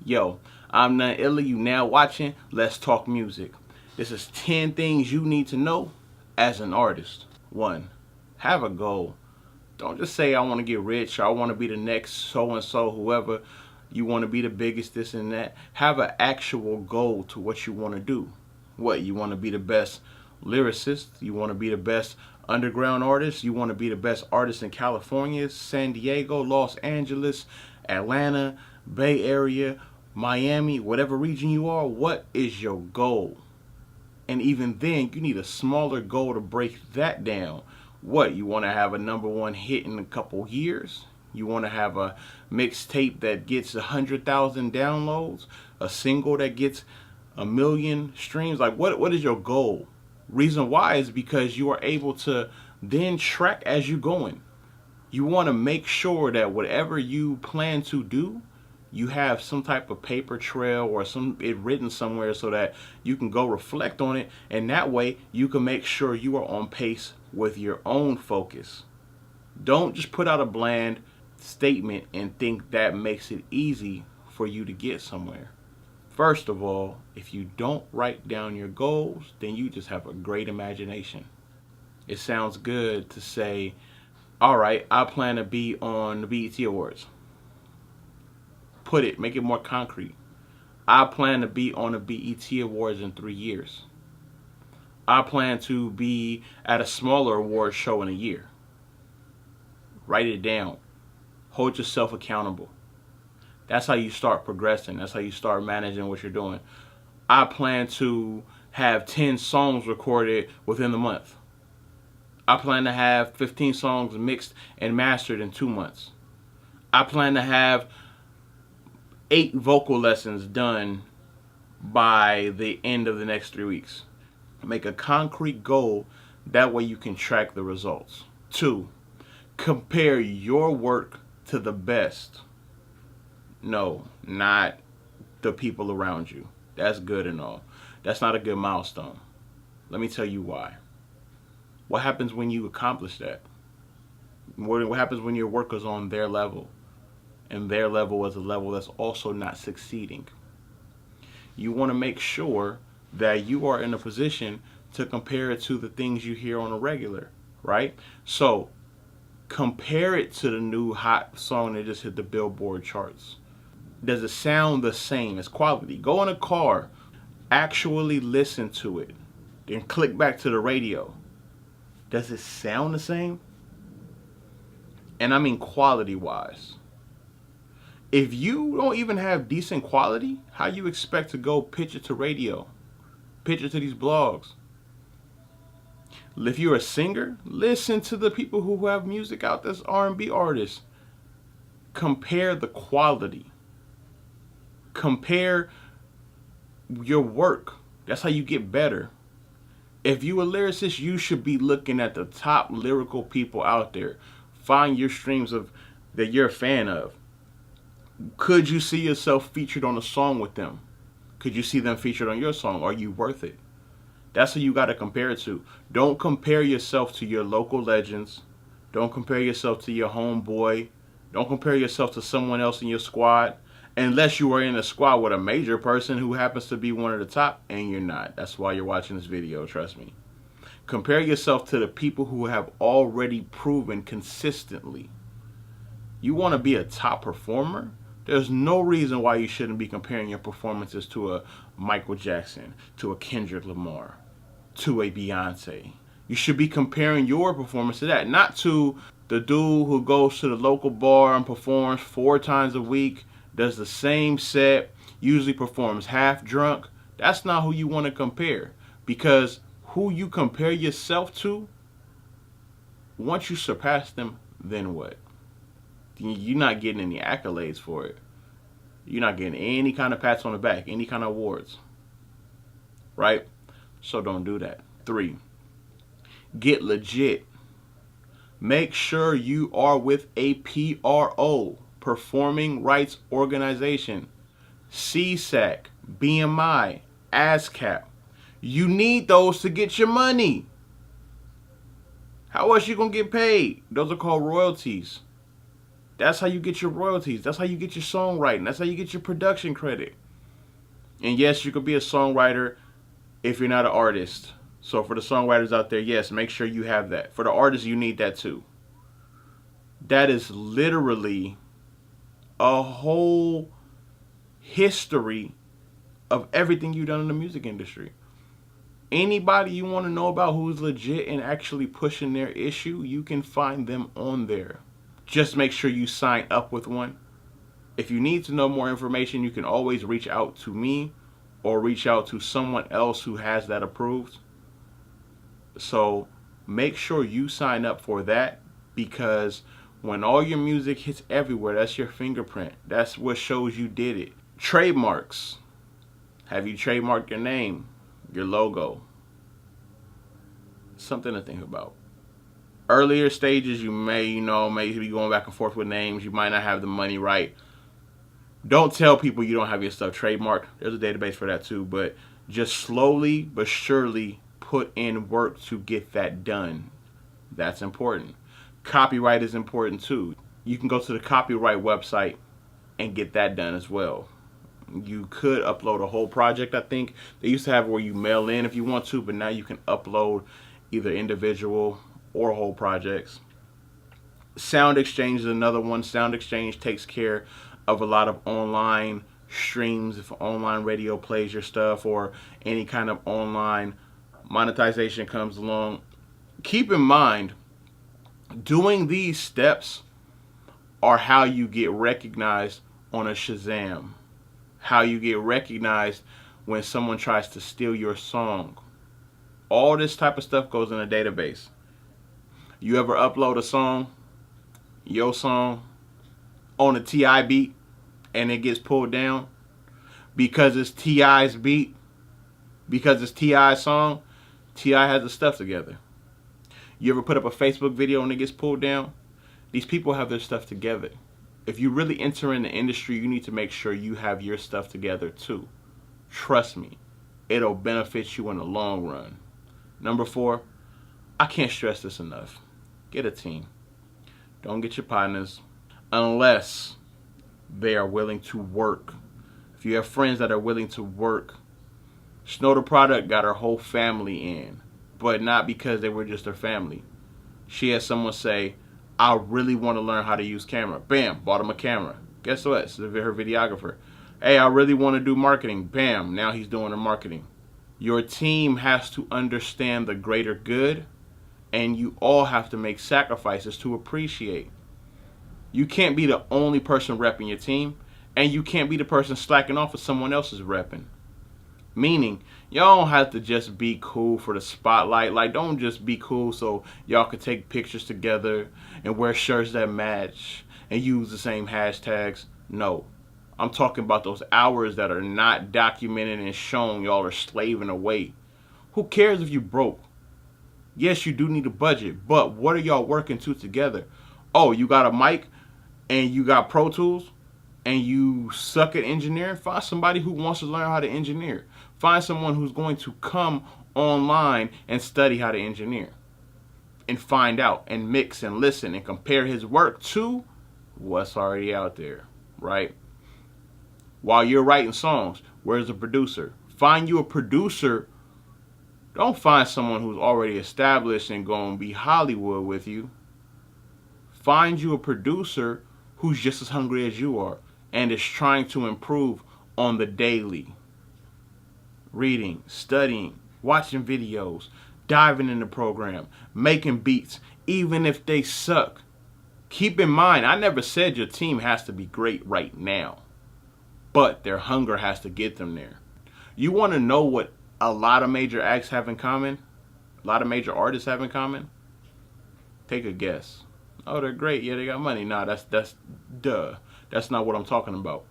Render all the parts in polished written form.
Yo, I'm None Illa. You now watching Let's Talk Music. This is 10 things you need to know as an artist. 1. Have a goal. Don't just say I want to get rich or I want to be the next so and so, whoever. You want to be the biggest, this and that. Have an actual goal to what you want to do. What? You want to be the best lyricist? You want to be the best underground artist? You want to be the best artist in California, San Diego, Los Angeles, Atlanta, Bay Area, Miami, whatever region you are? What is your goal? And even then, you need a smaller goal to break that down. What? You want to have a #1 hit in a couple years? You want to have a mixtape that gets 100,000 downloads? A single that gets 1,000,000 streams? Like, what is your goal? Reason why is because you are able to then track as you're going. You want to make sure that whatever you plan to do, you have some type of paper trail or it written somewhere so that you can go reflect on it, and that way you can make sure you are on pace with your own focus. Don't just put out a bland statement and think that makes it easy for you to get somewhere. First of all, if you don't write down your goals, then you just have a great imagination. It sounds good to say, all right, I plan to be on the BET Awards. Make it more concrete. I plan to be on the BET Awards in 3 years. I plan to be at a smaller award show in a year. Write it down. Hold yourself accountable. That's how you start progressing. That's how you start managing what you're doing. I plan to have 10 songs recorded within the month. I plan to have 15 songs mixed and mastered in 2 months. I plan to have 8 vocal lessons done by the end of the next 3 weeks. Make a concrete goal. That way you can track the results. 2, compare your work to the best. No, not the people around you. That's good and all. That's not a good milestone. Let me tell you why. What happens when you accomplish that? What happens when your work is on their level? And their level is a level that's also not succeeding. You want to make sure that you are in a position to compare it to the things you hear on a regular, right? So compare it to the new hot song that just hit the Billboard charts. Does it sound the same? It's quality. Go in a car, actually listen to it, then click back to the radio. Does it sound the same? And I mean quality wise. If you don't even have decent quality, how you expect to go pitch it to radio, pitch it to these blogs? If you're a singer, listen to the people who have music out that's R&B artists. Compare the quality. Compare your work. That's how you get better. If you're a lyricist, you should be looking at the top lyrical people out there. Find your streams that you're a fan of. Could you see yourself featured on a song with them? Could you see them featured on your song? Are you worth it? That's who you got to compare it to. Don't compare yourself to your local legends. Don't compare yourself to your homeboy. Don't compare yourself to someone else in your squad. Unless you are in a squad with a major person who happens to be one of the top, and you're not. That's why you're watching this video, trust me. Compare yourself to the people who have already proven consistently. You want to be a top performer? There's no reason why you shouldn't be comparing your performances to a Michael Jackson, to a Kendrick Lamar, to a Beyonce. You should be comparing your performance to that, not to the dude who goes to the local bar and performs 4 times a week, does the same set, usually performs half drunk. That's not who you want to compare, because who you compare yourself to, once you surpass them, then what? You're not getting any accolades for it. You're not getting any kind of pats on the back, any kind of awards. Right? So don't do that. 3, get legit. Make sure you are with a PRO, Performing Rights Organization, CSAC, BMI, ASCAP. You need those to get your money. How else you gonna get paid? Those are called royalties. That's how you get your royalties. That's how you get your songwriting. That's how you get your production credit. And yes, you could be a songwriter if you're not an artist. So for the songwriters out there, yes, make sure you have that. For the artists, you need that too. That is literally a whole history of everything you've done in the music industry. Anybody you want to know about who's legit and actually pushing their issue, you can find them on there. Just make sure you sign up with one. If you need to know more information, you can always reach out to me or reach out to someone else who has that approved. So make sure you sign up for that, because when all your music hits everywhere, that's your fingerprint. That's what shows you did it. Trademarks. Have you trademarked your name, your logo? Something to think about. Earlier stages, you may be going back and forth with names. You might not have the money right. Don't tell people you don't have your stuff trademarked. There's a database for that too, but just slowly but surely put in work to get that done. That's important. Copyright is important too. You can go to the copyright website and get that done as well. You could upload a whole project. I think they used to have where you mail in if you want to, but now you can upload either individual or whole projects. Sound Exchange is another one. Sound Exchange takes care of a lot of online streams. If online radio plays your stuff or any kind of online monetization comes along, keep in mind, doing these steps are how you get recognized on a Shazam, how you get recognized when someone tries to steal your song. All this type of stuff goes in a database. You ever upload a song, your song, on a T.I. beat, and it gets pulled down because it's T.I.'s beat, because it's T.I.'s song? T.I. has the stuff together. You ever put up a Facebook video and it gets pulled down? These people have their stuff together. If you really enter in the industry, you need to make sure you have your stuff together too. Trust me, it'll benefit you in the long run. Number 4, I can't stress this enough. Get a team. Don't get your partners unless they are willing to work. If you have friends that are willing to work, Snow the Product got her whole family in, but not because they were just her family. She had someone say, I really want to learn how to use camera. Bam, bought him a camera. Guess what? It's her videographer. Hey, I really want to do marketing. Bam, now he's doing her marketing. Your team has to understand the greater good, and you all have to make sacrifices to appreciate. You can't be the only person repping your team, and you can't be the person slacking off if someone else is repping. Meaning, y'all don't have to just be cool for the spotlight. Like, don't just be cool so y'all can take pictures together and wear shirts that match and use the same hashtags. No. I'm talking about those hours that are not documented and shown. Y'all are slaving away. Who cares if you broke? Yes, you do need a budget, but what are y'all working to together? Oh, you got a mic and you got Pro Tools and you suck at engineering? Find somebody who wants to learn how to engineer. Find someone who's going to come online and study how to engineer and find out and mix and listen and compare his work to what's already out there, right? While you're writing songs, where's the producer? Find you a producer. Don't find someone who's already established and going to be Hollywood with you. Find you a producer who's just as hungry as you are and is trying to improve on the daily. Reading, studying, watching videos, diving in the program, making beats, even if they suck. Keep in mind, I never said your team has to be great right now, but their hunger has to get them there. You want to know what a lot of major acts have in common? A lot of major artists have in common? Take a guess. Oh, they're great. Yeah, they got money. Nah, that's duh. That's not what I'm talking about.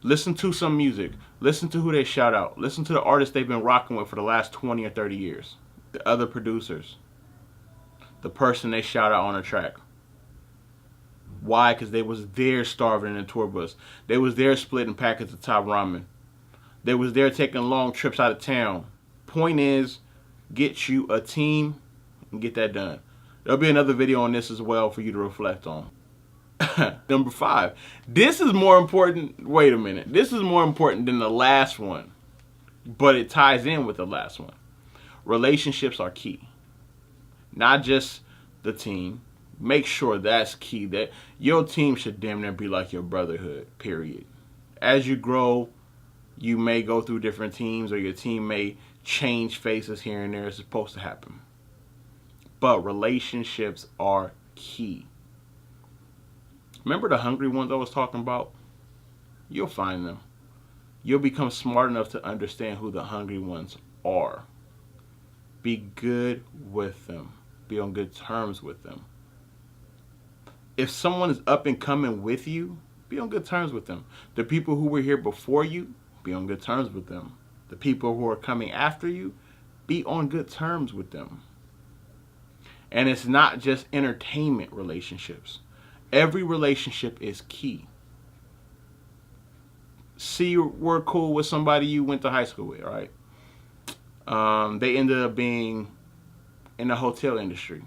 Listen to some music. Listen to who they shout out. Listen to the artists they've been rocking with for the last 20 or 30 years. The other producers. The person they shout out on a track. Why? Because they was there starving in a tour bus. They was there splitting packets of top ramen. They was there taking long trips out of town. Point is, get you a team and get that done. There'll be another video on this as well for you to reflect on. Number 5. This is more important. Wait a minute. This is more important than the last one, but it ties in with the last one. Relationships are key. Not just the team. Make sure that's key. That your team should damn near be like your brotherhood, period. As you grow, you may go through different teams, or your team may change faces here and there. It's supposed to happen. But relationships are key. Remember the hungry ones I was talking about? You'll find them. You'll become smart enough to understand who the hungry ones are. Be good with them. Be on good terms with them. If someone is up and coming with you, be on good terms with them. The people who were here before you, be on good terms with them. The people who are coming after you, be on good terms with them. And it's not just entertainment relationships. Every relationship is key. See, you were cool with somebody you went to high school with, right? They ended up being in the hotel industry.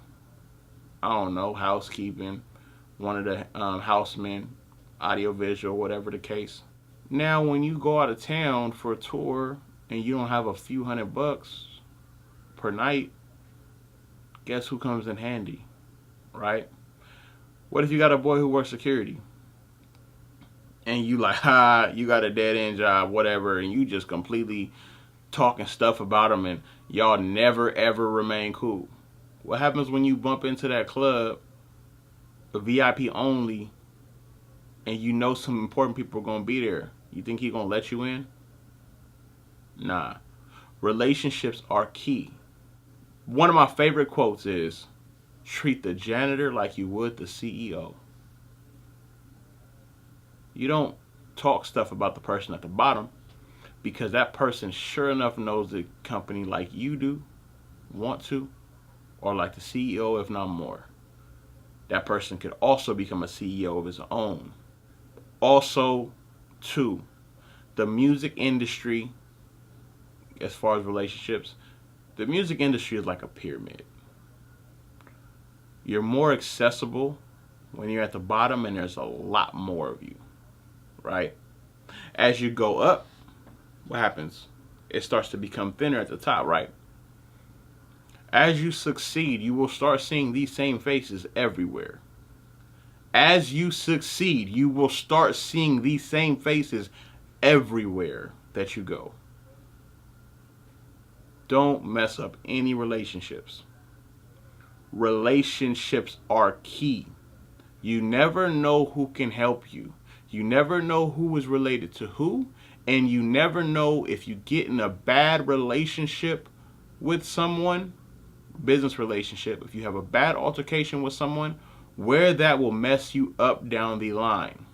I don't know, housekeeping, one of the housemen, audiovisual, whatever the case. Now, when you go out of town for a tour and you don't have a few $100 per night, guess who comes in handy, right? What if you got a boy who works security? And you like, you got a dead end job, whatever, and you just completely talking stuff about him, and y'all never ever remain cool. What happens when you bump into that club, a VIP only, and you know some important people are gonna be there? You think he gonna let you in? Nah. Relationships are key. One of my favorite quotes is, treat the janitor like you would the CEO. You don't talk stuff about the person at the bottom, because that person sure enough knows the company like you do, want to, or like the CEO, if not more. That person could also become a CEO of his own. Also, too, the music industry, as far as relationships, the music industry is like a pyramid. You're more accessible when you're at the bottom, and there's a lot more of you, right? As you go up, what happens? It starts to become thinner at the top, right? As you succeed, you will start seeing these same faces everywhere. As you succeed, you will start seeing these same faces everywhere that you go. Don't mess up any relationships. Relationships are key. You never know who can help you. You never know who is related to who, and you never know if you get in a bad relationship with someone, business relationship, if you have a bad altercation with someone, where that will mess you up down the line.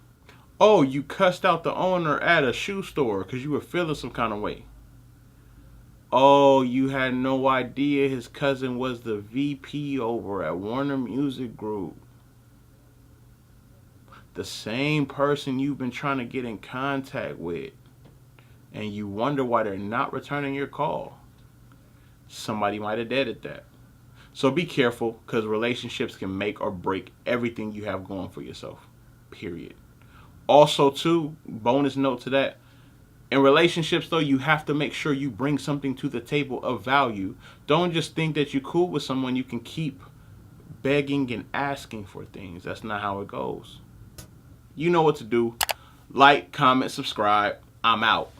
Oh, you cussed out the owner at a shoe store because you were feeling some kind of way. Oh, you had no idea his cousin was the VP over at Warner Music Group. The same person you've been trying to get in contact with, and you wonder why they're not returning your call. Somebody might have dead at that. So be careful, because relationships can make or break everything you have going for yourself. Period. Also, too, bonus note to that, in relationships, though, you have to make sure you bring something to the table of value. Don't just think that you're cool with someone you can keep begging and asking for things. That's not how it goes. You know what to do. Like, comment, subscribe. I'm out.